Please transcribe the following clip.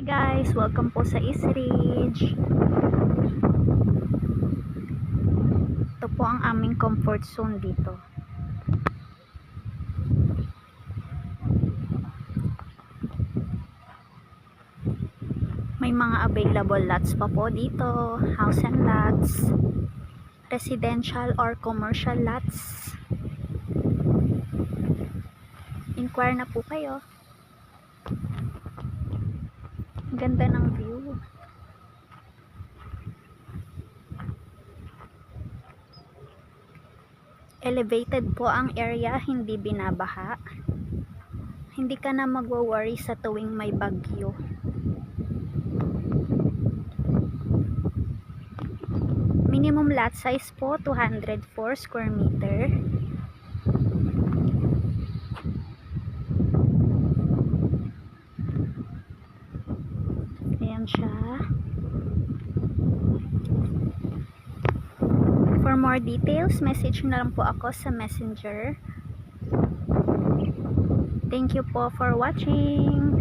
Hi guys! Welcome po sa East Ridge. Ito po ang aming comfort zone dito. May mga available lots pa po dito. House and lots. Residential or commercial lots. Inquire na po kayo. Ganda ng view. Elevated po ang area, hindi binabaha. Hindi ka na magwo-worry sa tuwing may bagyo. Minimum lot size po 204 square meter. Ayan siya. For more details, message na lang po ako sa Messenger. Thank you po for watching.